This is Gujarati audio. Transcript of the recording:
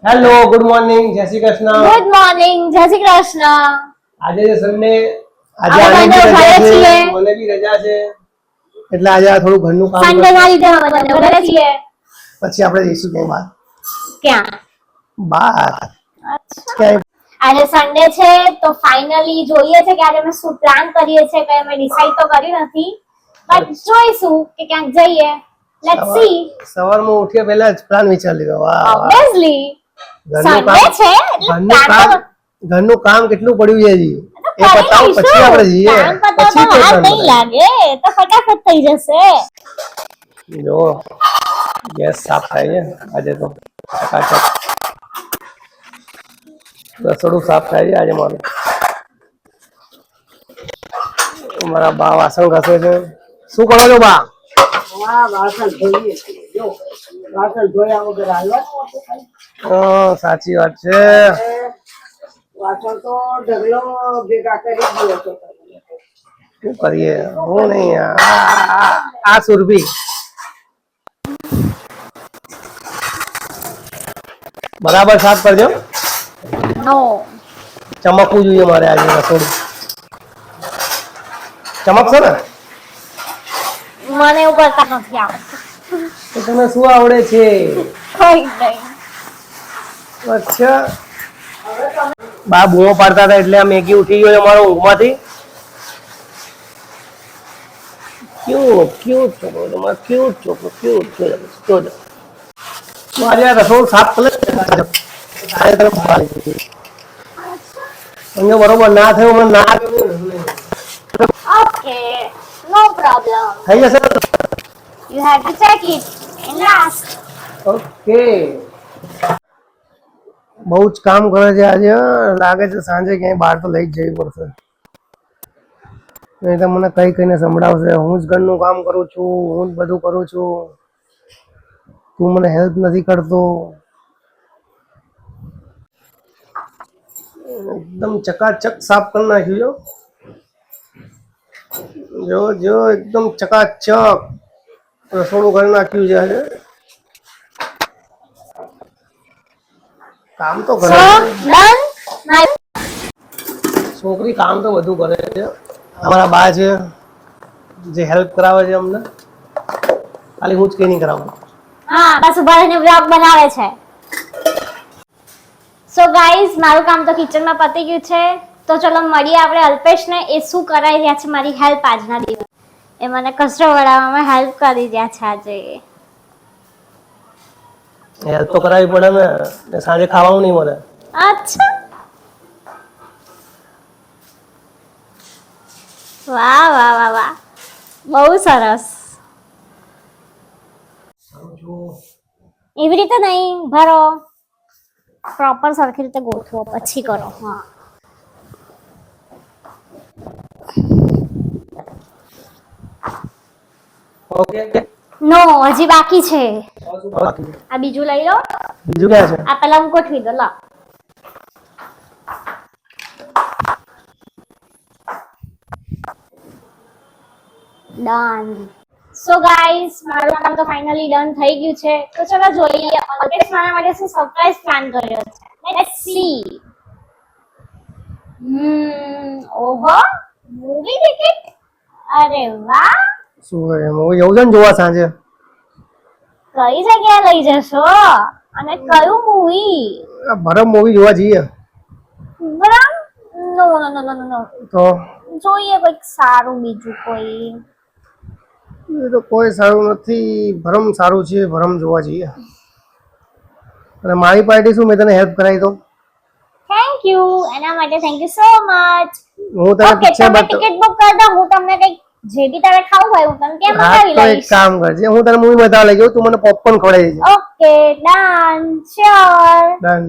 હેલો, ગુડ મોર્નિંગ, જય શ્રી કૃષ્ણ. ગુડ મોર્નિંગ, જય શ્રી કૃષ્ણ. આજે છે સન્ડે, આજે અમે આની બંને બી રજા ઘરે છીએ. છે, મને બી રજા છે, એટલે આજે આ થોડું ઘરનું કામ સન્ડે ના લીધે અમે બંને ઘરે છીએ. પછી આપણે જઈશું ક્યાંય બહાર. ક્યાં? બહાર અચ્છા. ક્યાંય. આજે સન્ડે છે તો ફાઇનલી જોઈએ છે કે આજે અમે શું પ્લાન કરીએ છે કે અમે ડિસાઈડ તો કર્યું નથી, બટ જોઈશું કે ક્યાંક જઈએ. Let's see. સવારમાં ઉઠ્યા પહેલા જ પ્લાન વિચાર લીધો. વાહ વાહ. ઓબ્વિયસલી ઘરનું સન્ડે કામ, છે એટલે ઘરનું પ્લાન કામ, તો ઘરનું કામ કેટલું પડ્યું છે હજી. એ કરી પતાવો લઈશું. પછી આપણે જઈએ. કામ પતાવતા પછી તે વાર plan નહીં બનાવીએ. લાગે, તો ફટાફટ થઈ જશે. જો ગેસ સાફ થાય છે આજે તો ચકાચક. રસોડું સાફ થાય છે આજે મારું. મારા બા વાસણ ઘસે છે. શું કરો છો બા? સાચી વાત છે. શું કરીએ, હું નહીં આ સુરભી બરાબર સાફ કરજો. નો ચમકવું જોઈએ મારે આજે રસોડું. ચમકશે ને? મને એવું કરતા નથી આવડતું. તો તને શું આવડે છે? કઈ નહીં. અચ્છા. બા બૂમો પાડતા હતા એટલે આ મેગી ઉઠી ગયો અમારો ઊંઘમાંથી. ક્યુટ ક્યુટ છોકરો તમારો, ક્યુટ છોકરો, ક્યુટ. જોજો આજે આ રસોડું સાફ કરે અહીંયા બરોબર ના થયું, મને ના ઓકે, નો પ્રોબ્લેમ. થઈ જશે. You have to check it in last. Okay. બહુ જ કામ કરે છે આજે. લાગે છે સાંજે ક્યાંય બહાર તો લઈ જ જવી પડશે. નહીં તો મને કઈ કઈને સંભળાવશે. હું જ ઘરનું કામ કરું છું, હું જ બધું કરું છું, તું મને હેલ્પ નથી કરતો. એકદમ ચકાચક સાફ કરી નાખ્યું. જો જો એકદમ ચકાચક રસોડું કરી નાખ્યું છે આજે. કામ તો કરે So, છે done. છોકરી, કામ તો બધું કરે છે. અમારા બા છે જે હેલ્પ કરાવે છે અમને. ખાલી હું જ કઈ નહીં કરાવું. હા, બસ ઉભા રહીને વ્લોગ બનાવે છે. સો ગાઈઝ, મારું કામ તો કિચનમાં પતી ગયું છે. તો ચલો મળીએ આપણે અલ્પેશને. એ શું કરાવી રહ્યા છે મારી હેલ્પ આજના દિવસ. એ મને કચરો વળાવવામાં હેલ્પ કરી રહ્યા છે આજે. હેલ્પ તો કરાવી પડે ને, સાંજે ખાવાનું નહીં મળે. અચ્છા, વાહ વાહ વાહ વાહ, બહુ સરસ. એવી રીતે નહીં ભરો, પ્રોપર સરખી રીતે ગોઠવો પછી કરો. હા, ઓકે. નો હજી બાકી છે. બાકી આ બીજું લઈ લો. બીજું ક્યાં છે? આ પેલા હું ગોઠવી દો. લો, ડન. સો ગાઈસ, મારું કામ તો ફાઇનલી ડન થઈ ગયું છે. તો ચલો જોઈએ અલ્પેશ મારા માટે શું સરપ્રાઈઝ પ્લાન કર્યો છે. Let's see. ઓહો, મૂવી ટિકિટ. અરે વાહ. શું કરે? મૂવી જવું છે ને જોવા સાંજે? કઈ જગ્યાએ લઈ જશો અને કયું મૂવી? ભરમ મૂવી જોવા જઈએ. બરાબર. નો નો નો નો નો, તો જોઈએ કોઈક સારું બીજું કોઈ. એ તો કોઈ સારું નથી. ભરમ સારું છે, ભરમ જોવા જઈએ. અને મારી પાર્ટી શું, મેં તને હેલ્પ કરાવી તો. થેન્ક યુ, એના માટે થેન્ક યુ સો મચ. હું તને ઓકે, પિક્ચર તમે ટિકિટ બુક કરી દો. હું તમને કઈક જે બી તારે ખાવું હોય હું તને ત્યાં હા, મંગાવી તો એક લઈશ. કામ કરજે, હું તને મૂવી બતાવવા લઈ જાઉં, તું મને પોપકોર્ન ખવડાવી દેજે. Okay, done, sure. ડન.